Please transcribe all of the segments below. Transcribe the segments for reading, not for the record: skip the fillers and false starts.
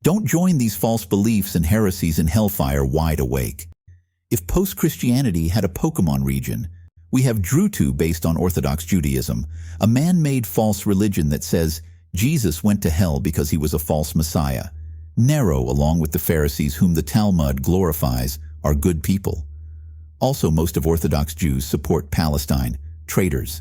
Don't join these false beliefs and heresies in hellfire wide awake. If post-Christianity had a Pokémon region, we have Drutu based on Orthodox Judaism, a man-made false religion that says Jesus went to hell because he was a false Messiah. Nero, along with the Pharisees whom the Talmud glorifies, are good people. Also, most of Orthodox Jews support Palestine, traitors.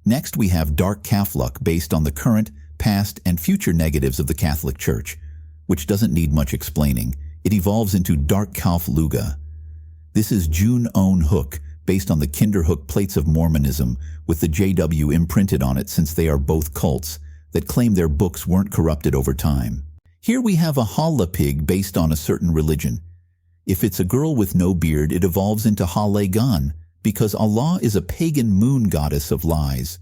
Next, we have Dark Catholic based on the current, past, and future negatives of the Catholic Church, which doesn't need much explaining. It evolves into Dark Kauf-Luga. This is June Own Hook, based on the Kinderhook plates of Mormonism, with the JW imprinted on it since they are both cults that claim their books weren't corrupted over time. Here we have a Halla pig based on a certain religion. If it's a girl with no beard, it evolves into Halagan, because Allah is a pagan moon goddess of lies.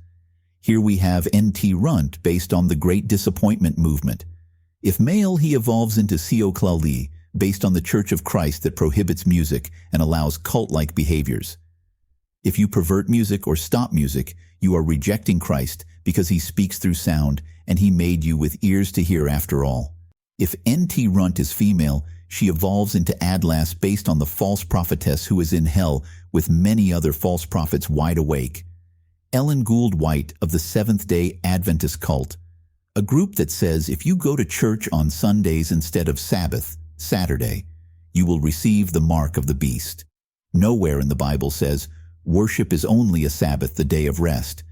Here we have NT Runt based on the Great Disappointment movement. If male, he evolves into Seoklali, based on the Church of Christ that prohibits music and allows cult-like behaviors. If you pervert music or stop music, you are rejecting Christ because he speaks through sound and he made you with ears to hear after all. If NT Runt is female, she evolves into Adlas based on the false prophetess who is in hell with many other false prophets wide awake. Ellen Gould White of the Seventh-day Adventist cult, a group that says if you go to church on Sundays instead of Sabbath, Saturday, you will receive the mark of the beast. Nowhere in the Bible says worship is only a Sabbath, the day of rest.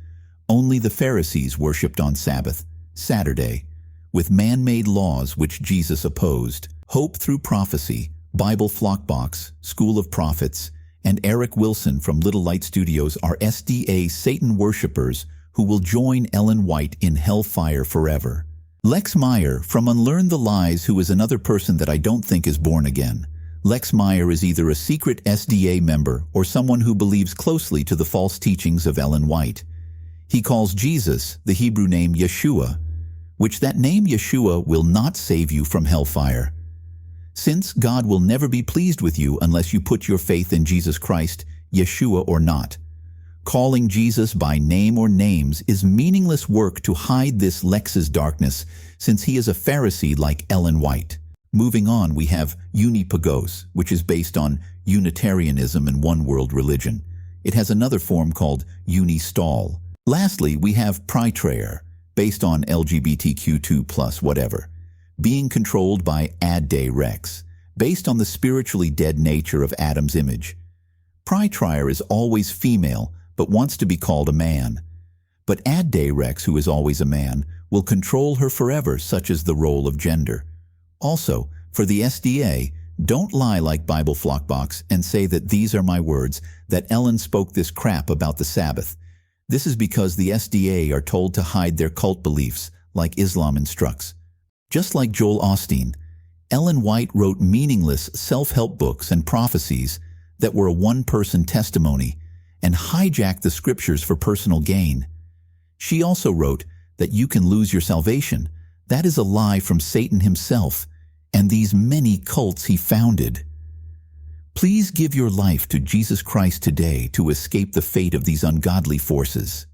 Only the Pharisees worshipped on Sabbath, Saturday, with man-made laws which Jesus opposed. Hope Through Prophecy, Bible Flockbox, School of Prophets, and Eric Wilson from Little Light Studios are SDA Satan worshippers who will join Ellen White in hellfire forever. Lex Meyer from Unlearn the Lies, who is another person that I don't think is born again. Lex Meyer is either a secret SDA member or someone who believes closely to the false teachings of Ellen White. He calls Jesus the Hebrew name Yeshua, which that name Yeshua will not save you from hellfire. Since God will never be pleased with you unless you put your faith in Jesus Christ, Yeshua or not. Calling Jesus by name or names is meaningless work to hide this Lex's darkness, since he is a Pharisee like Ellen White. Moving on, we have Unipagos, which is based on Unitarianism and one-world religion. It has another form called Unistall. Lastly, we have Prytrayer, based on LGBTQ2+ whatever, being controlled by Ad-Day Rex, based on the spiritually dead nature of Adam's image. Prytrayer is always female, but wants to be called a man. But Ad-Day Rex, who is always a man, will control her forever, such as the role of gender. Also, for the SDA, don't lie like Bible Flockbox and say that these are my words, that Ellen spoke this crap about the Sabbath. This is because the SDA are told to hide their cult beliefs, like Islam instructs. Just like Joel Osteen, Ellen White wrote meaningless self-help books and prophecies that were a one-person testimony and hijacked the scriptures for personal gain. She also wrote that you can lose your salvation. That is a lie from Satan himself and these many cults he founded. Please give your life to Jesus Christ today to escape the fate of these ungodly forces.